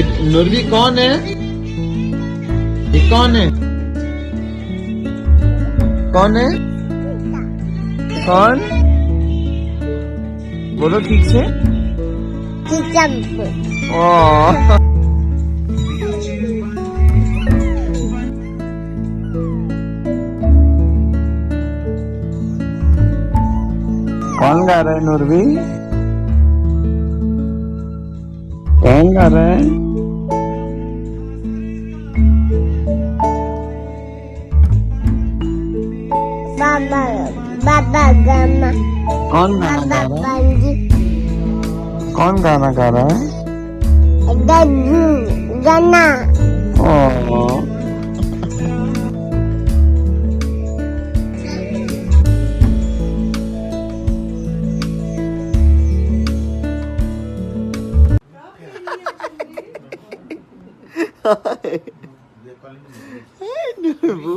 नुरवी कौन है? ये कौन है? कौन है? कौन? बोलो ठीक से। ओह, कौन गा रहा है नुरवी? कौन गा रहा है? बाबा बाबा गाना कौन गाना गा बाबा रहा है? पंजी कौन गाना गा रहा है? गजू गाना ओह, नुरबू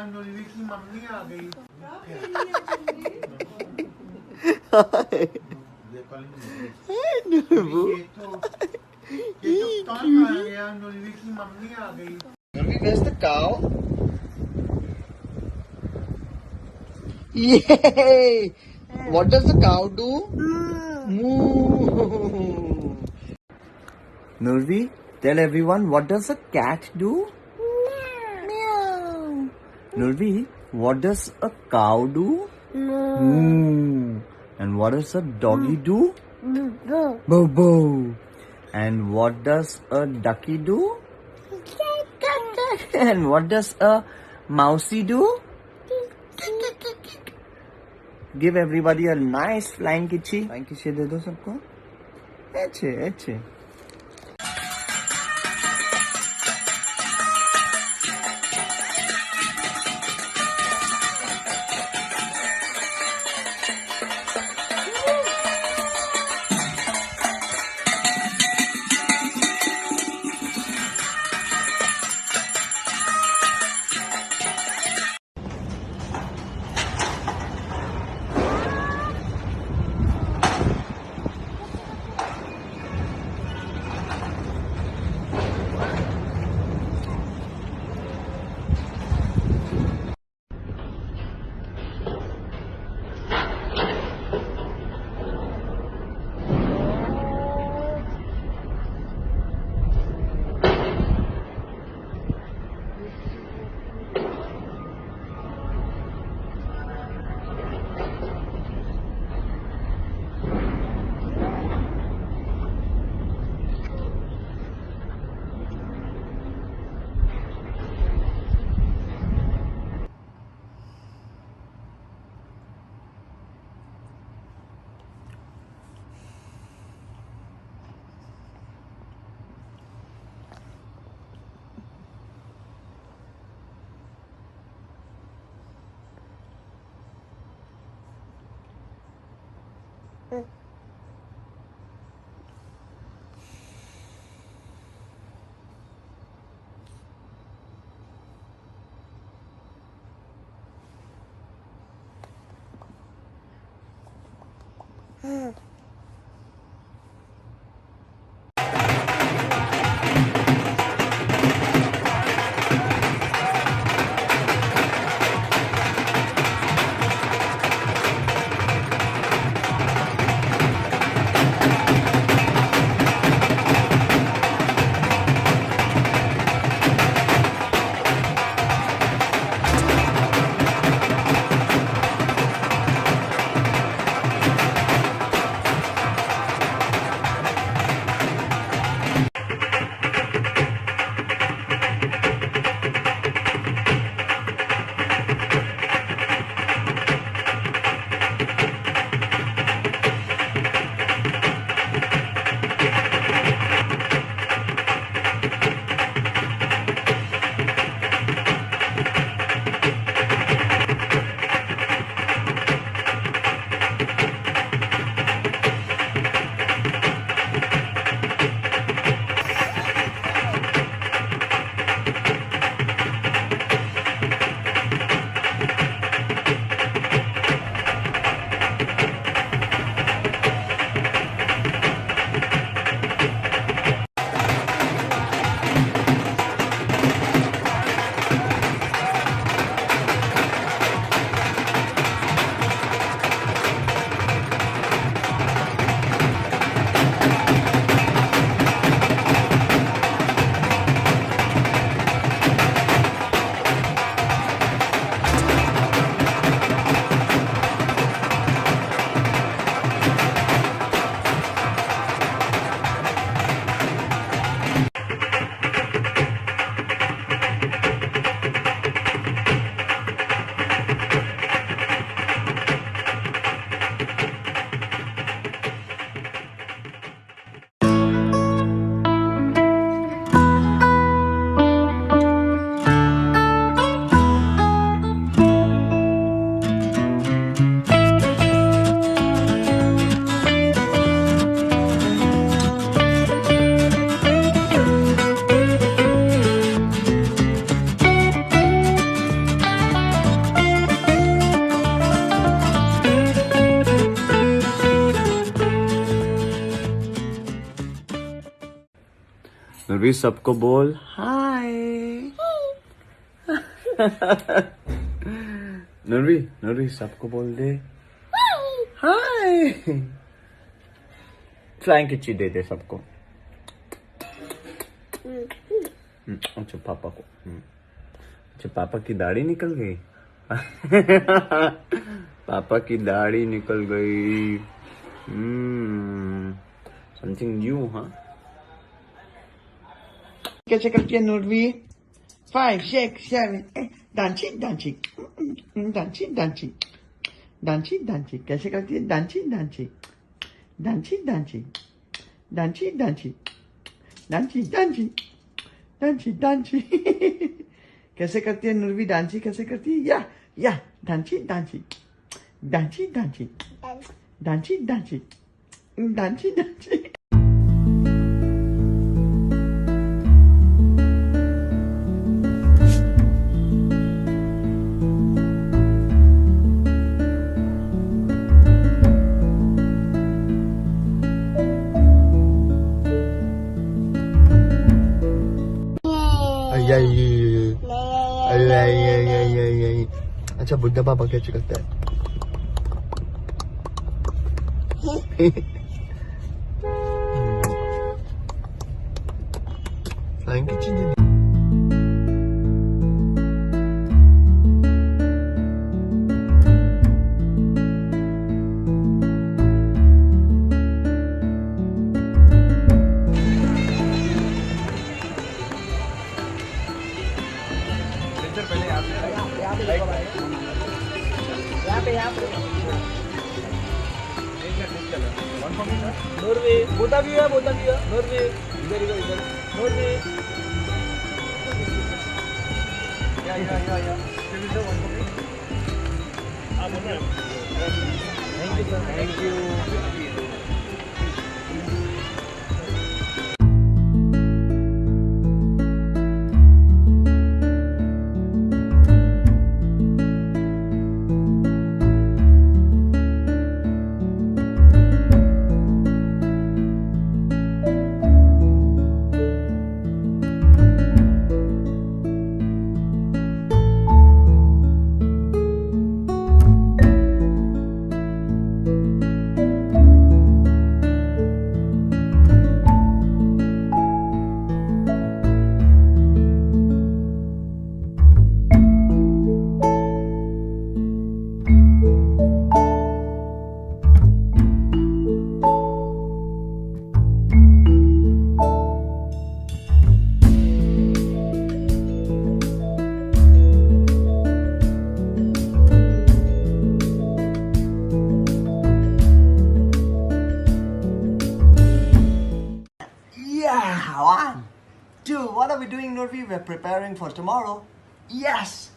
नुरवी की मम्मी आ गई। नुरबू नुरवी की मम्मी आ गई। Nurvi, where's the cow? Yay! What does the cow do? Moo. Nurvi, tell everyone, what does a cat do? Meow. Nurvi, what does a cow do? Moo. And what does a doggy do? Bow bow. And what does a ducky do? And what does a mousey do? Give everybody a nice flying kitty. Flying kitty दे दो सबको. अच्छे अच्छे. नूरवी सबको बोल हाय। नूरवी सबको बोल दे हाय। Flying किच्ची दे दे सबको। अच्छा पापा को। अच्छा पापा की दाढ़ी निकल गई। पापा की दाढ़ी निकल गई। Something new. हाँ कैसे करती है नूरवी? 5, 6, 7, 8 dancing dancing dancing dancing dancing dancing कैसे करती है? Dancing dancing dancing dancing dancing dancing dancing dancing dancing dancing कैसे करती है नूरवी? डांसिंग कैसे करती है? या dancing dancing dancing dancing dancing dancing dancing dancing अच्छा बुड्ढा पापा कैसे करता है? फ्लाइंग किचन दे। नूरवी बोता भी है नूरवी इधर नूरवी या thank you Yeah, 1, 2. What are we doing, Nurvi? We're preparing for tomorrow. Yes.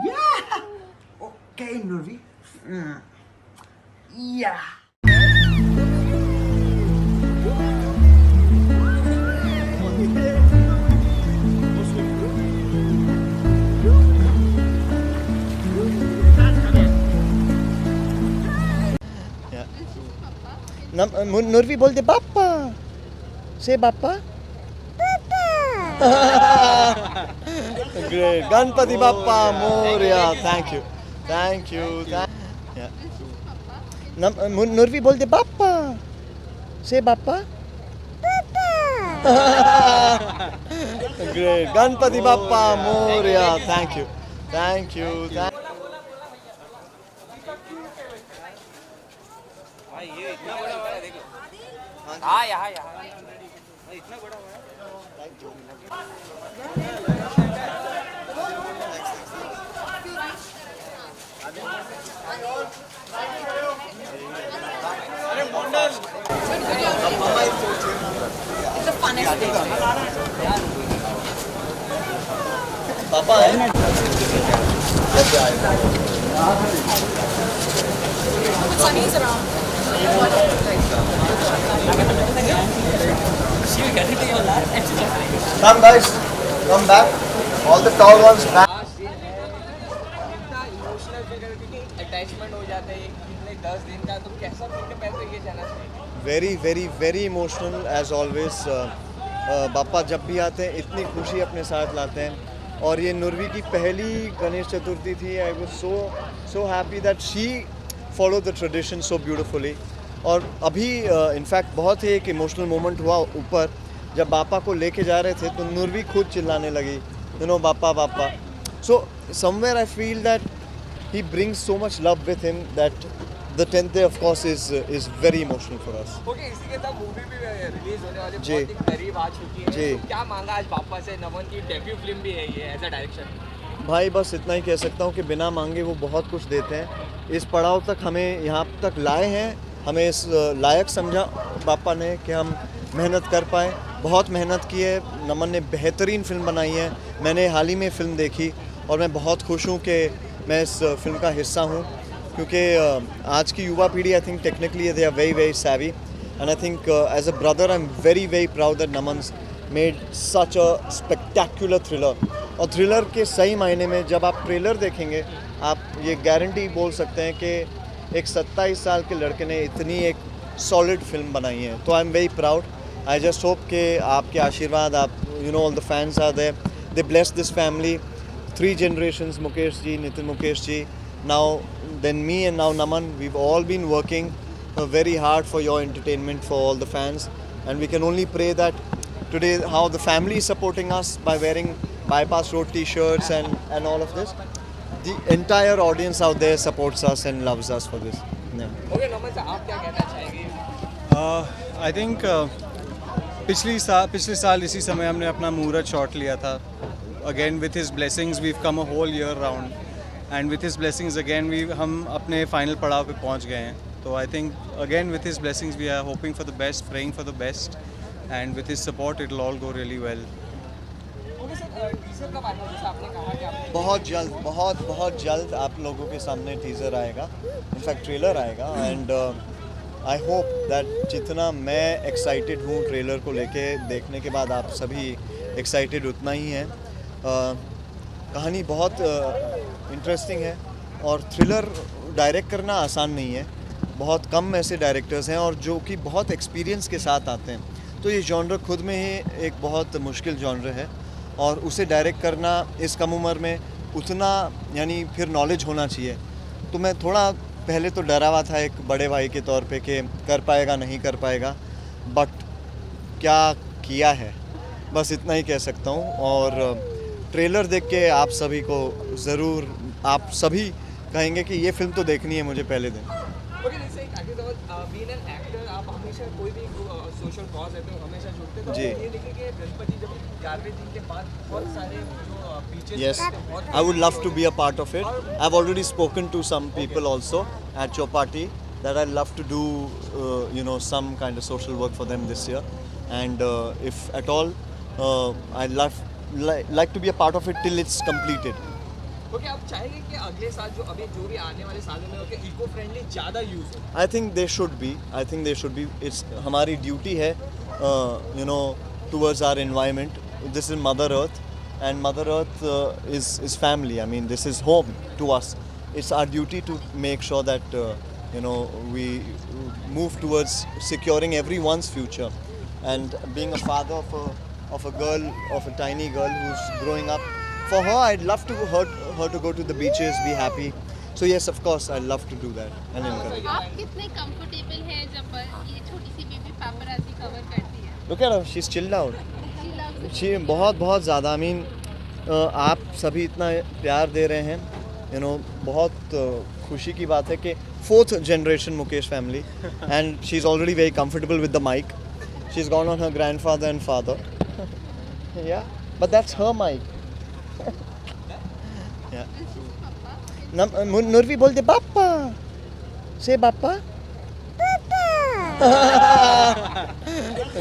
Yeah. Okay, Nurvi. Yeah. Nurvi बोल दे पापा. Say पापा. Great. Ganpati Bappa Moria. Thank you. Thank you. Yeah. Nurvi बोल दे पापा. Say पापा. Great. Ganpati Bappa Moria. Thank you. Thank you. हाँ यहाँ इतना बड़ा हुआ है। पापा है Come guys, come back. All the tall ones back. Emotional figure क्योंकि अटैचमेंट हो जाता है कितने 10 दिन का, तो कैसा फिर के पैसे ये जाना चाहिए। Very emotional as always. Bappa जब भी आते हैं इतनी खुशी अपने साथ लाते हैं। और ये नुरवी की पहली गणेश चतुर्थी थी। I was so happy that she follow the tradition so beautifully. और अभी इनफैक्ट बहुत ही एक इमोशनल मोमेंट हुआ ऊपर, जब बापा को लेके जा रहे थे तो नुरवी खुद चिल्लाने लगी, यू नो बापा बापा। So somewhere I feel that he brings so much love with him that the 10th day of course is very emotional for us. Okay, इसी के साथ मूवी भी रिलीज होने वाली जी। बहुत ही करीब आ चुकी है। जी। तो क्या मांगा आज पापा से? नमन की डेब्यू फिल्म भी है ये एज अ डायरेक्शन। भाई बस इतना ही कह सकता हूँ कि बिना मांगे वो बहुत कुछ देते हैं। इस पड़ाव तक हमें यहाँ तक लाए हैं, हमें इस लायक समझा पापा ने कि हम मेहनत कर पाए। बहुत मेहनत की है। नमन ने बेहतरीन फिल्म बनाई है। मैंने हाल ही में फ़िल्म देखी और मैं बहुत खुश हूँ कि मैं इस फिल्म का हिस्सा हूँ, क्योंकि आज की युवा पीढ़ी I think technically they are very savvy and I think as a brother I'm very proud that Naman's made such a spectacular thriller। और थ्रिलर के सही मायने में जब आप ट्रेलर देखेंगे आप ये गारंटी बोल सकते हैं कि एक 27 साल के लड़के ने इतनी एक सॉलिड फिल्म बनाई है। तो I am very proud. I just hope कि आपके आशीर्वाद, आप you know all the fans are there, they bless this family, 3 generations, Mukesh ji, Nitin Mukesh ji, now then me and now Naman, we've all been working very hard for your entertainment, for all the fans, and we can only pray that today how the family is supporting us by wearing Bypass Road t-shirts and all of this, the entire audience out there supports us and loves us for this. Yeah. Okay Naman साहब, आप क्या कहना चाहेंगे? I think पिछले साल इसी समय हमने अपना मुहूर्त शॉट लिया था। Again with his blessings we come a whole year round, and with his blessings again हम अपने फाइनल पड़ाव पे पहुंच गए हैं। तो I think again with his blessings we are hoping for the best, praying for the best, and with his support it will all go really well. Okay sir, teaser कब आएगा? जैसे आपने कहा कि आपने बहुत जल्द आप लोगों के सामने टीज़र आएगा, इनफैक्ट ट्रेलर आएगा। एंड आई होप दैट जितना मैं एक्साइटेड हूँ ट्रेलर को लेके, देखने के बाद आप सभी एक्साइटेड उतना ही हैं। कहानी बहुत इंटरेस्टिंग है और थ्रिलर डायरेक्ट करना आसान नहीं है। बहुत कम ऐसे डायरेक्टर्स हैं और जो कि बहुत एक्सपीरियंस के साथ आते हैं। तो ये जॉनर खुद में ही एक बहुत मुश्किल जॉनर है और उसे डायरेक्ट करना इस कम उम्र में उतना यानी फिर नॉलेज होना चाहिए। तो मैं थोड़ा पहले तो डरा हुआ था एक बड़े भाई के तौर पे कि कर पाएगा नहीं कर पाएगा, बट क्या किया है बस इतना ही कह सकता हूँ। और ट्रेलर देख के आप सभी को ज़रूर, आप सभी कहेंगे कि ये फिल्म तो देखनी है मुझे पहले दिन। ओके, जैसे बीइंग एन एक्टर, आप हमेशा कोई भी सोशल कॉज है तो हमेशा जुड़ते। तो जी। ये देखें कि गणपति जब 11वें दिन के बाद बहुत सारे जो beaches Yes, I would love to be a part of it. I've already spoken to some people also at your party that I'd love to do, some kind of social work for them this year. And if at all, I'd like to be a part of it till it's completed. Okay, आप चाहेंगे कि अगले साल जो भी आने वाले सालों में हो कि इको फ्रेंडली ज़्यादा यूज़ हो? I think they should be. It's हमारी ड्यूटी है, towards our environment. This is Mother Earth, and Mother Earth is family. I mean, this is home to us. It's our duty to make sure that we move towards securing everyone's future. And being a father of a girl, of a tiny girl who's growing up, for her, I'd love to her to go to the beaches, be happy. So yes, of course, I'd love to do that and encourage. आप कितने comfortable हैं जब ये छोटी सी baby पापराजी cover करती है? Look at her, she's chilled out. She loves it. She बहुत ज़्यादा। I mean, आप सभी इतना प्यार दे रहे हैं, बहुत खुशी की बात है कि 4th generation Mukesh family, and she's already very comfortable with the mic. She's gone on her grandfather and father. Yeah, but that's her mic. Nurvi बोलते पापा, say पापा,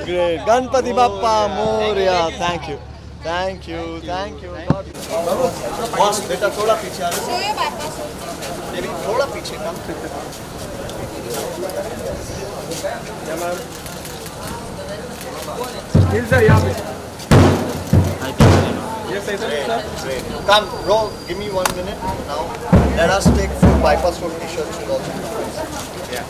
great, Ganpati Bappa Morya, thank you. Boss बेटा थोड़ा पीछे आ जाओ, थोड़ा पीछे कम। Great. Come, roll. Give me 1 minute now. Let us take full Bypass Road t-shirts with all the yeah.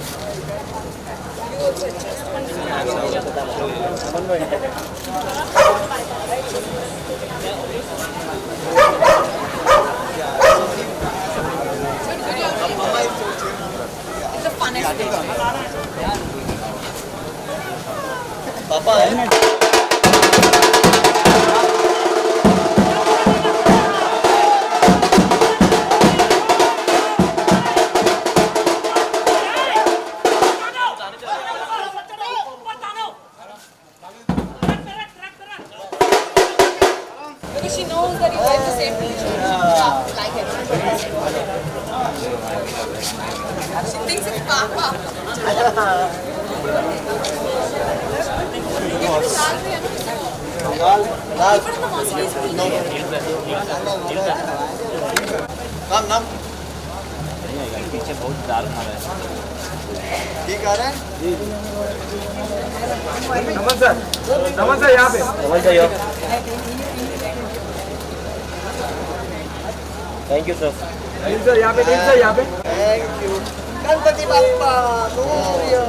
Because she knows that you like the same religion. Like it. She thinks it's Papa. पीछे बहुत dark मारा है ठीक आ रहा है नमन sir यहाँ पे thank you sir sir यहाँ पे थैंक यू गणपति बाप्पा मोरया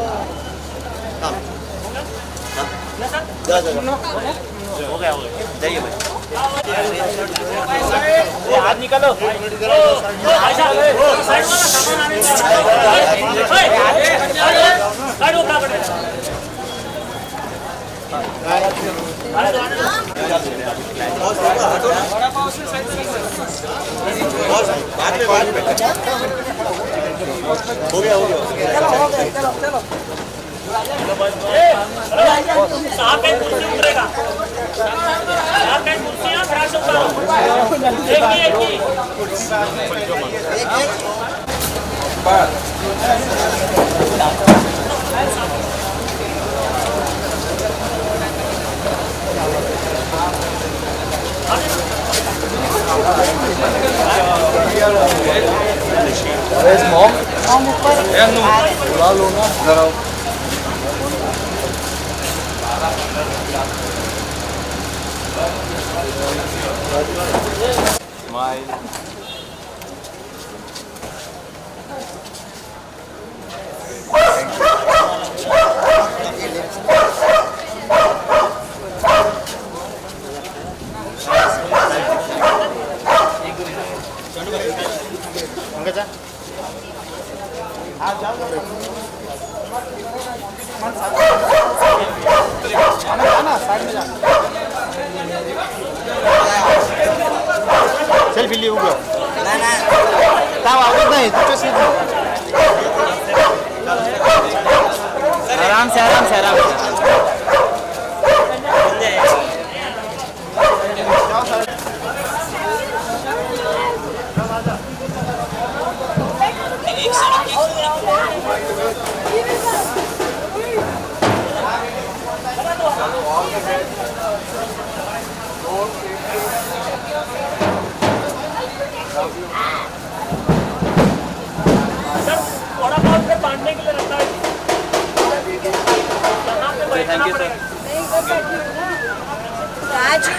जा हो गया जाइए भाई हाथ निकालो हो गया चलो साहब का कुर्सी उतरेगा साहब का कुर्सियां खड़ा से उतारो एक ही Where's mom? Mom ऊपर बुला लो ना जरा Smile. सेल्फी लियो गयो ना ताव आवत नहीं तू सीधे आराम से थोड़ा बहुत से बांधने के लिए रखता है थैंक यू सर Raju.